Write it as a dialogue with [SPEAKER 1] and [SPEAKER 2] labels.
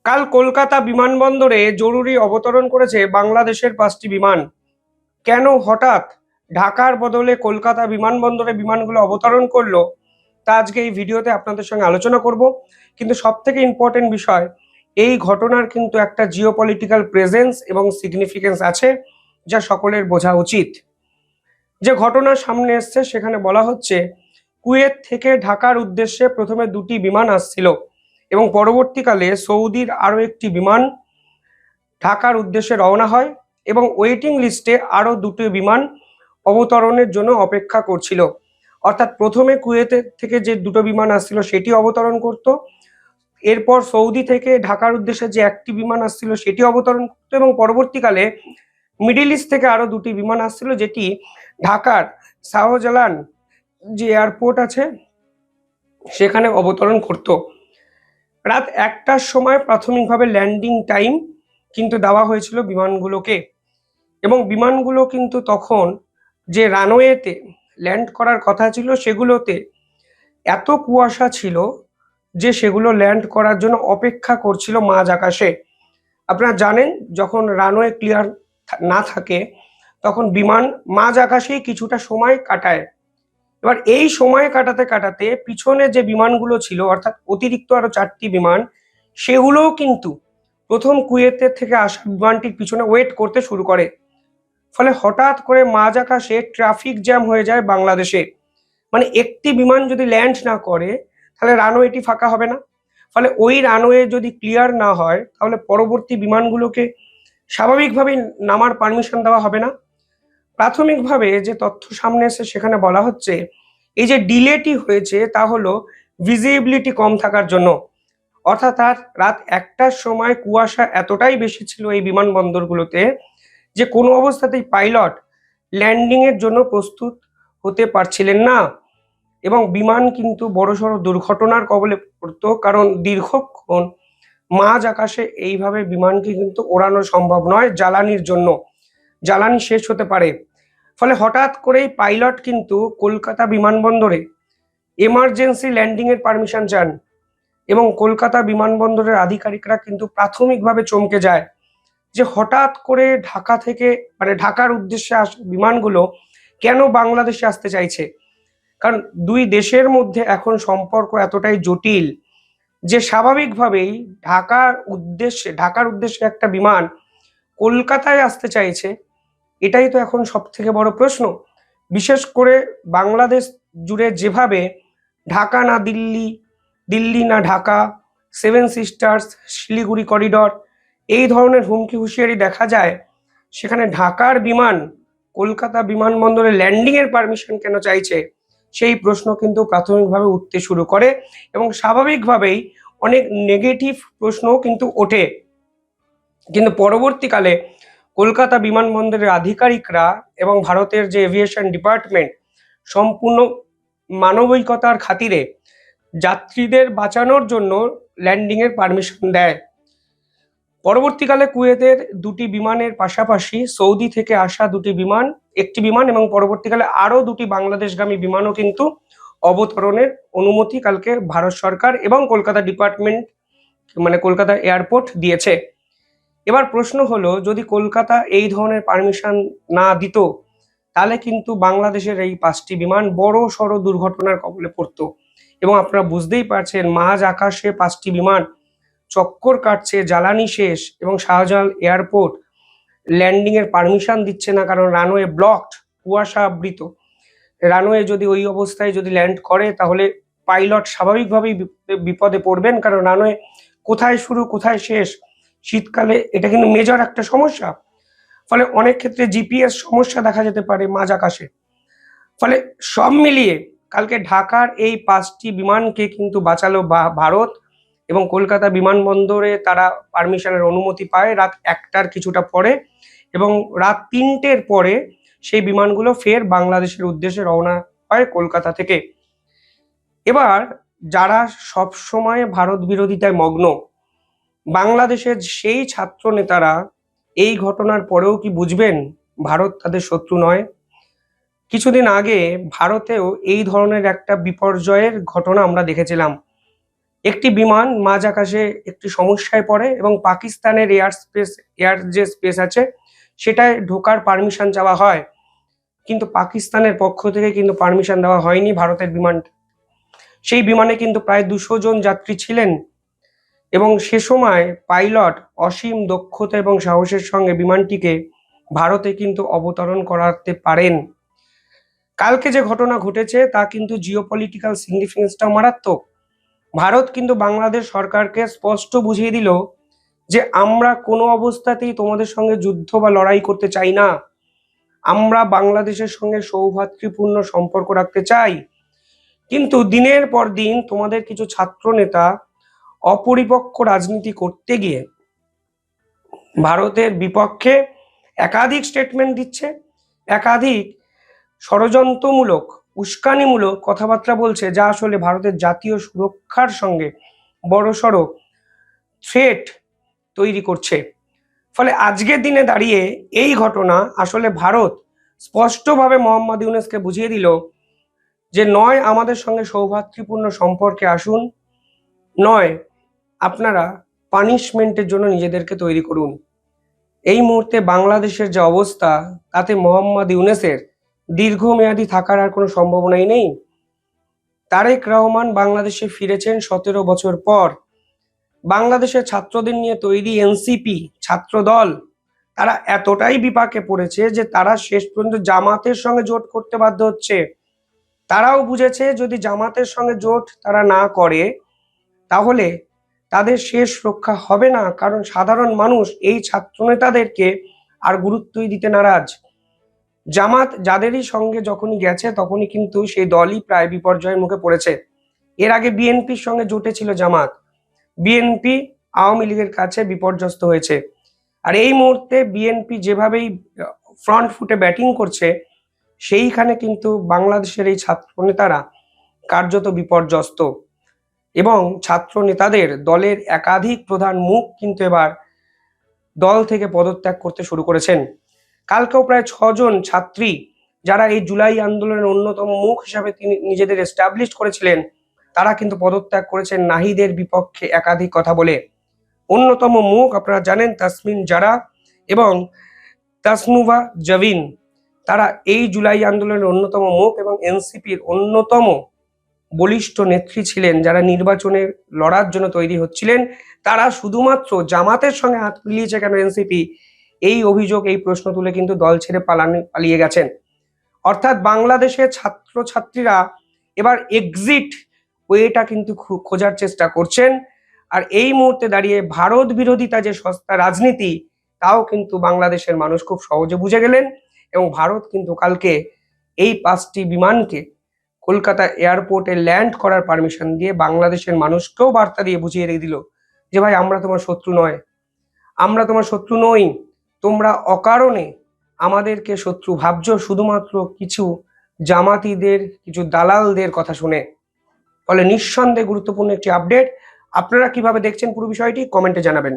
[SPEAKER 1] কাল কলকাতা বিমানবন্দরে জরুরি অবতরণ করেছে বাংলাদেশের 5টি বিমান। কেন হঠাৎ ঢাকার বদলে কলকাতা বিমানবন্দরে বিমানগুলো অবতরণ করলো তা আজকে এই ভিডিওতে আপনাদের সঙ্গে আলোচনা করব। কিন্তু সব থেকে ইম্পর্টেন্ট বিষয়, এই ঘটনার কিন্তু একটা জিওপলিটিক্যাল প্রেজেন্স এবং সিগনিফিকেন্স আছে, যা সকলের বোঝা উচিত। যে ঘটনা সামনে এসছে সেখানে বলা হচ্ছে, কুয়েত থেকে ঢাকার উদ্দেশ্যে প্রথমে 2টি বিমান আসছিল এবং পরবর্তীকালে সৌদির আরও একটি বিমান ঢাকার উদ্দেশ্যে রওনা হয় এবং ওয়েটিং লিস্টে আরও 2টি বিমান অবতরণের জন্য অপেক্ষা করছিল। অর্থাৎ প্রথমে কুয়েতের থেকে যে 2টো বিমান আসছিল সেটি অবতরণ করত, এরপর সৌদি থেকে ঢাকার উদ্দেশ্যে যে একটি বিমান আসছিল সেটি অবতরণ করতো এবং পরবর্তীকালে মিডিল ইস্ট থেকে আরও 2টি বিমান আসছিল, যেটি ঢাকার শাহজালাল যে এয়ারপোর্ট আছে সেখানে অবতরণ করত। রাত 1টার সময় প্রাথমিকভাবে ল্যান্ডিং টাইম কিন্তু দেওয়া হয়েছিল বিমানগুলোকে, এবং বিমানগুলো কিন্তু তখন যে রানওয়েতে ল্যান্ড করার কথা ছিল সেগুলোতে এত কুয়াশা ছিল যে সেগুলো ল্যান্ড করার জন্য অপেক্ষা করছিল মাঝ আকাশে। আপনারা জানেন, যখন রানওয়ে ক্লিয়ার না থাকে তখন বিমান মাঝ আকাশেই কিছুটা সময় কাটায়। এবার এই সময় কাটাতে কাটাতে পিছনে যে বিমানগুলো ছিল, অর্থাৎ অতিরিক্ত আরো 4টি বিমান, সেগুলোও কিন্তু প্রথম কুয়েতের থেকে আসা বিমানটির পিছনে ওয়েট করতে শুরু করে। ফলে হঠাৎ করে মাঝ আকাশে ট্রাফিক জ্যাম হয়ে যায় বাংলাদেশে। মানে একটি বিমান যদি ল্যান্ড না করে তাহলে রানওয়েটি ফাঁকা হবে না। ফলে ওই রানওয়ে যদি ক্লিয়ার না হয় তাহলে পরবর্তী বিমানগুলোকে স্বাভাবিকভাবেই নামার পারমিশন দেওয়া হবে না। প্রাথমিকভাবে যে তথ্য সামনে এসে সেখানে বলা হচ্ছে, এই যে ডিলেটি হয়েছে তা হলো ভিজিবিলিটি কম থাকার জন্য। অর্থাৎ আর রাত 1টার সময় কুয়াশা এতটাই বেশি ছিল এই বিমানবন্দরগুলোতে যে কোনো অবস্থাতেই পাইলট ল্যান্ডিং এর জন্য প্রস্তুত হতে পারছিলেন না, এবং বিমান কিন্তু বড়সড় দুর্ঘটনার কবলে পড়তো, কারণ দীর্ঘক্ষণ মাঝ আকাশে এইভাবে বিমানকে কিন্তু ওড়ানো সম্ভব নয় জ্বালানির জন্য। জ্বালানি শেষ হতে পারে। ফলে হঠাৎ করেই পাইলট কিন্তু কলকাতা বিমানবন্দরে এমার্জেন্সি ল্যান্ডিং এর পারমিশন চান, এবং কলকাতা বিমানবন্দরের আধিকারিকরা কিন্তু প্রাথমিকভাবে চমকে যায় যে হঠাৎ করে ঢাকা থেকে, মানে ঢাকার উদ্দেশ্যে আসা বিমানগুলো কেন বাংলাদেশে আসতে চাইছে। কারণ দুই দেশের মধ্যে এখন সম্পর্ক এতটাই জটিল যে স্বাভাবিকভাবেই ঢাকার উদ্দেশ্যে একটা বিমান কলকাতায় আসতে চাইছে। এটাই তো এখন সব থেকে বড় প্রশ্ন। বিশেষ করে বাংলাদেশ জুড়ে যেভাবে ঢাকা না দিল্লি, দিল্লি না ঢাকা, 7 সিস্টার্স, শিলিগুড়ি করিডর, এই ধরনের হুমকি হুঁশিয়ারি দেখা যায়, সেখানে ঢাকার বিমান কলকাতা বিমানবন্দরে ল্যান্ডিং এর পারমিশন কেন চাইছে, সেই প্রশ্ন কিন্তু প্রাথমিকভাবে উঠতে শুরু করে এবং স্বাভাবিকভাবেই অনেক নেগেটিভ প্রশ্নও কিন্তু ওঠে। কিন্তু পরবর্তীকালে কলকাতা বিমানবন্দরের আধিকারিকরা এবং ভারতের যে এভিয়েশন ডিপার্টমেন্ট সম্পূর্ণ মানবিকতার খাতিরে যাত্রীদের বাঁচানোর জন্য ল্যান্ডিং এর পারমিশন দেয়। পরবর্তীকালে কুয়েতের 2টি বিমানের পাশাপাশি সৌদি থেকে আসা একটি বিমান এবং পরবর্তীকালে আরো 2টি বাংলাদেশগামী বিমানও কিন্তু অবতরণের অনুমতি কালকে ভারত সরকার এবং কলকাতা ডিপার্টমেন্ট, মানে কলকাতা এয়ারপোর্ট দিয়েছে। এবার প্রশ্ন হলো, যদি কলকাতা এই ধরনের পারমিশন না দিত তাহলে কিন্তু বাংলাদেশের এই 5টি বিমান বড় সড় দুর্ঘটনার কবলে পড়তো। এবং আপনারা বুঝতেই পারছেন, মাঝ আকাশে 5টি বিমান চক্কর কাটছে, জ্বালানি শেষ, এবং শাহজালাল এয়ারপোর্ট ল্যান্ডিং এর পারমিশন দিচ্ছে না, কারণ রানওয়ে ব্লকড, কুয়াশা আবৃত। রানওয়ে যদি ওই অবস্থায় যদি ল্যান্ড করে তাহলে পাইলট স্বাভাবিকভাবেই বিপদে পড়বেন, কারণ রানওয়ে কোথায় শুরু কোথায় শেষ, শীতকালে এটা কিন্তু মেজর একটা সমস্যা। ফলে অনেক ক্ষেত্রে জিপিএস সমস্যা দেখা যেতে পারে মাঝ আকাশে। ফলে সব মিলিয়ে কালকে ঢাকার এই 5টি বিমানকে কিন্তু বাঁচালো ভারত, এবং কলকাতা বিমানবন্দরে তারা পারমিশনের অনুমতি পায় রাত 1টার কিছুটা পরে, এবং রাত 3টের পরে সেই বিমানগুলো ফের বাংলাদেশের উদ্দেশ্যে রওনা হয় কলকাতা থেকে। এবার যারা সব সময় ভারত বিরোধিতায় মগ্ন, বাংলাদেশের সেই ছাত্র নেতারা এই ঘটনার পরেও কি বুঝবেন ভারত তাদের শত্রু নয়? কিছুদিন আগে ভারতেও এই ধরনের একটা বিপর্যয়ের ঘটনা আমরা দেখেছিলাম। একটি বিমান মাঝ আকাশে একটি সমস্যায় পড়ে এবং পাকিস্তানের এয়ার যে স্পেস আছে সেটায় ঢোকার পারমিশন চাওয়া হয়, কিন্তু পাকিস্তানের পক্ষ থেকে কিন্তু পারমিশন দেওয়া হয়নি ভারতের বিমানটা। সেই বিমানে কিন্তু প্রায় 200 জন যাত্রী ছিলেন এবং সে সময় পাইলট অসীম দক্ষতা এবং সাহসের সঙ্গে বিমানটিকে ভারতে কিন্তু অবতরণ করাতে পারেন। কালকে যে ঘটনা ঘটেছে তা কিন্তু জিওপলিটিক্যাল সিগনিফিকেন্সটাও মারাত্মক। ভারত কিন্তু বাংলাদেশ সরকারকে স্পষ্ট বুঝিয়ে দিল যে আমরা কোনো অবস্থাতেই তোমাদের সঙ্গে যুদ্ধ বা লড়াই করতে চাই না, আমরা বাংলাদেশের সঙ্গে সৌভ্রাতৃপূর্ণ সম্পর্ক রাখতে চাই। কিন্তু দিনের পর দিন তোমাদের কিছু ছাত্র নেতা অপরিপক্ক রাজনীতি করতে গিয়ে ভারতের বিপক্ষে একাধিক স্টেটমেন্ট দিচ্ছে, একাধিক ষড়যন্ত্রমূলক উস্কানিমূলক কথাবার্তা বলছে, যা আসলে ভারতের জাতীয় সুরক্ষার সঙ্গে বড়সড় থ্রেট তৈরি করছে। ফলে আজকের দিনে দাঁড়িয়ে এই ঘটনা আসলে ভারত স্পষ্টভাবে মোহাম্মদ ইউনূসকে বুঝিয়ে দিল যে নয় আমাদের সঙ্গে সৌভ্রাতৃপূর্ণ সম্পর্কে আসুন, নয় আপনারা পানিশমেন্টের জন্য নিজেদেরকে তৈরি করুন। এই মুহূর্তে বাংলাদেশের যে অবস্থা তাতে মোহাম্মদ ইউনূসের দীর্ঘমেয়াদী থাকার আর কোনো সম্ভাবনাই নেই। তারেক রহমান বাংলাদেশে ফিরেছেন 17 বছর পর। বাংলাদেশের ছাত্রদের নিয়ে তৈরি এনসিপি ছাত্র দল তারা এতটাই বিপাকে পড়েছে যে তারা শেষ পর্যন্ত জামাতের সঙ্গে জোট করতে বাধ্য হচ্ছে। তারাও বুঝেছে যদি জামাতের সঙ্গে জোট তারা না করে তাহলে তাদের শেষ রক্ষা হবে না, কারণ সাধারণ মানুষ এই ছাত্র নেতাদেরকে আর গুরুত্বই দিতে নারাজ। জামাত যাদেরই সঙ্গে যখনই গেছে তখনই কিন্তু সেই দলই প্রায় বিপর্যয়ের মুখে পড়েছে। এর আগে বিএনপির সঙ্গে জোটে ছিল জামাত, বিএনপি আওয়ামী লীগের কাছে বিপর্যস্ত হয়েছে। আর এই মুহূর্তে বিএনপি যেভাবেই ফ্রন্ট ফুটে ব্যাটিং করছে সেইখানে কিন্তু বাংলাদেশের এই ছাত্র নেতারা কার্যত বিপর্যস্ত এবং ছাত্র নেতাদের দলের একাধিক প্রধান মুখ কিন্তু এবার দল থেকে পদত্যাগ করতে শুরু করেছেন। কালকেও প্রায় 6 জন ছাত্রী যারা এই জুলাই আন্দোলনের অন্যতম মুখ হিসাবে তিনি নিজেদের এস্টাবলিশ করেছিলেন তারা কিন্তু পদত্যাগ করেছেন নাহিদের বিপক্ষে একাধিক কথা বলে। অন্যতম মুখ আপনারা জানেন তাসমিন জারা এবং তাসনুভা জাবিন, তারা এই জুলাই আন্দোলনের অন্যতম মুখ এবং এনসিপির অন্যতম বলিষ্ঠ নেত্রী ছিলেন, যারা নির্বাচনে লড়ার জন্য তৈরি হচ্ছিলেন। তারা শুধুমাত্র জামাতের সঙ্গে হাত মিলিয়েছে কেন এনসিপি, এই অভিযোগ এই প্রশ্ন তুলে কিন্তু দল ছেড়ে পালিয়ে গেছেন। অর্থাৎ বাংলাদেশের ছাত্রছাত্রীরা এবার এক্সিট ওয়েটা কিন্তু খোঁজার চেষ্টা করছেন। আর এই মুহূর্তে দাঁড়িয়ে ভারত বিরোধিতা যে সস্তা রাজনীতি তাও কিন্তু বাংলাদেশের মানুষ খুব সহজে বুঝে গেলেন এবং ভারত কিন্তু কালকে এই 5টি বিমানকে কলকাতা এয়ারপোর্টে ল্যান্ড করার পারমিশন দিয়ে বাংলাদেশের মানুষকেও বার্তা দিয়ে বুঝিয়ে রেখে দিল যে ভাই আমরা তোমার শত্রু নয়, আমরা তোমার শত্রু নই, তোমরা অকারণে আমাদেরকে শত্রু ভাবছো শুধুমাত্র কিছু জামাতিদের কিছু দালালদের কথা শুনে। ফলে নিঃসন্দেহে গুরুত্বপূর্ণ একটি আপডেট। আপনারা কিভাবে দেখছেন পুরো বিষয়টি কমেন্টে জানাবেন।